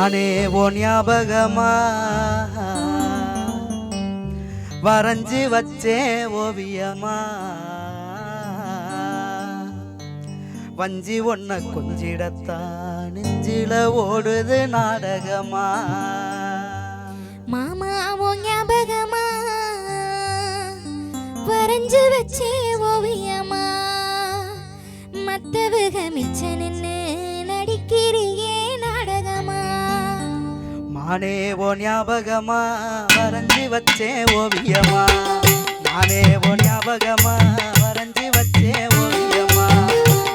மானே ஓ ஞாபகமா வரைஞ்சி வச்சே ஓவியமா வஞ்சி ஒன்ன கொஞ்சிடத்தான் நெஞ்சில ஓடுது நாடகமா மாமா ஓ ஞாபகமா வரைஞ்சு வச்சே ஓவியமா மத்தவக மிச்ச நின்னு நடிக்கிறியே நாடகமா மானே ஓ ஞாபகமா வரைஞ்சி வச்சே ஓவியமா மானே ஓ ஞாபகமா வரைஞ்சி வச்சே ஓவியமா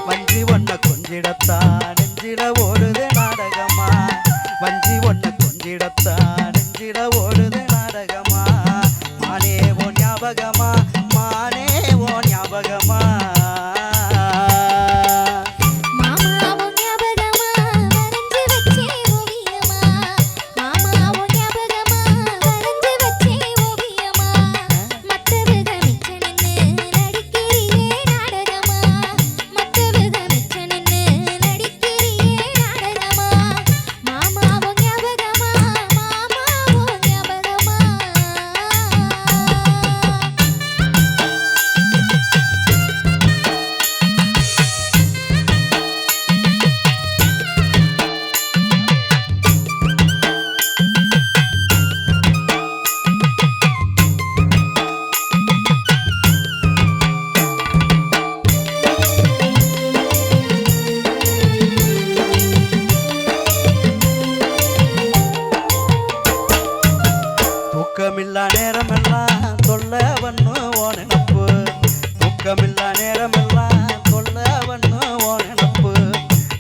வஞ்சி ஒன்ன கொஞ்சிடத்தா நெஞ்சில ஓடுது நாடகமா வஞ்சி ஒன்ன கொஞ்சிடத்தா நெஞ்சில ஓடுது நாடகமா மானே ஓ ஞாபகமா மானே ஓ ஞாபகமா தூக்கமில்லா நேரமெல்லாம் சொல்ல வண்ணு ஓ நினப்பு தூக்கமில்லா நேரமெல்லாம் சொல்ல வண்ணு ஓ நினப்பு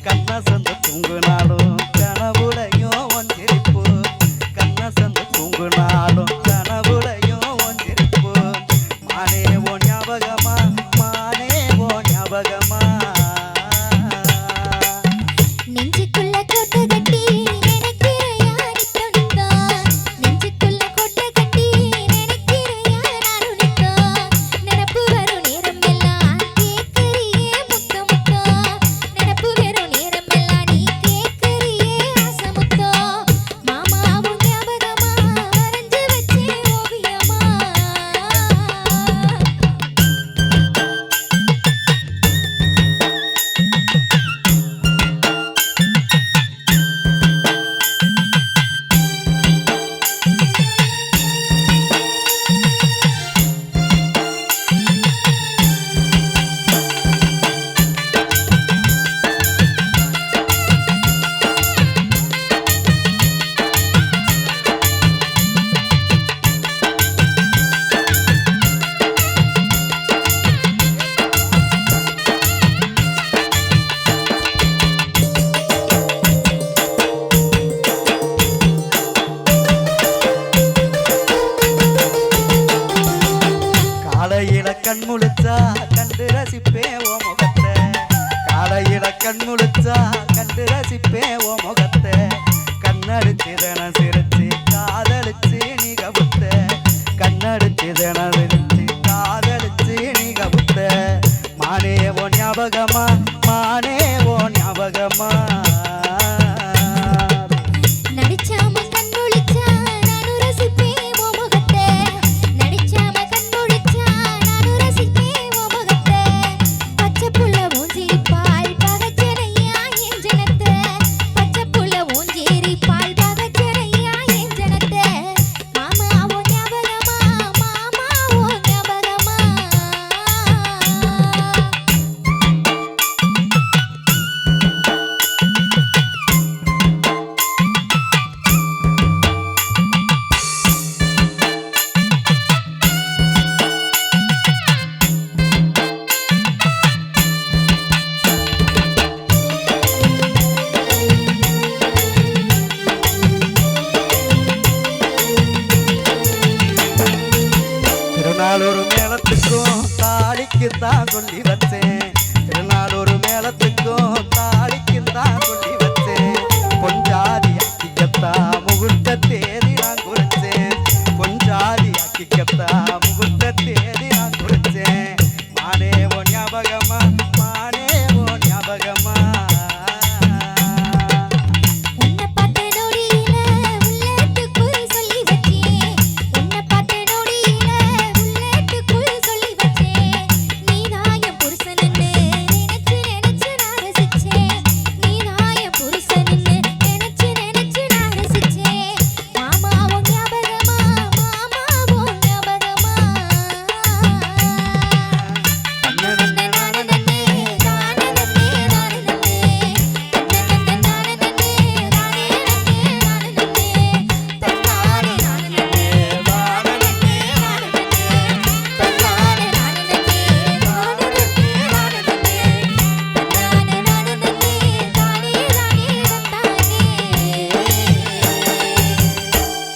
கண்ண சந்து தூங்குனாலும் கனவுலையும் ஒஞ்சிரிப்பு கண்ண சந்து தூங்குனாலும் கனவுலையும் ஒஞ்சிரிப்பு மானே ஓ ஞாபகமா மானே ஓ ஞாபகமா நெஞ்சுக்குள்ள கோட்டை கட்டி காலையில கண் முழிச்சா கண்டு ரசிப்பே ஓ முகத்தை காலையில கண் முழிச்சா கண்டு ரசிப்பே ஓ முகத்தை கண்ணடிச்சு தின சிரிச்சு காதலிச்சு நீ கவுத்த கண்ணடிச்சு தின சிரிச்சு காதலிச்சு நீ கவுத்த மானே ஓ ஞாபகமா மானே ஓ ஞாபகமா திருநாளொரு மேளத்துக்கும் தாலிக்கு தான் சொல்லி வச்சேன் திருநாளொரு மேளத்துக்கும்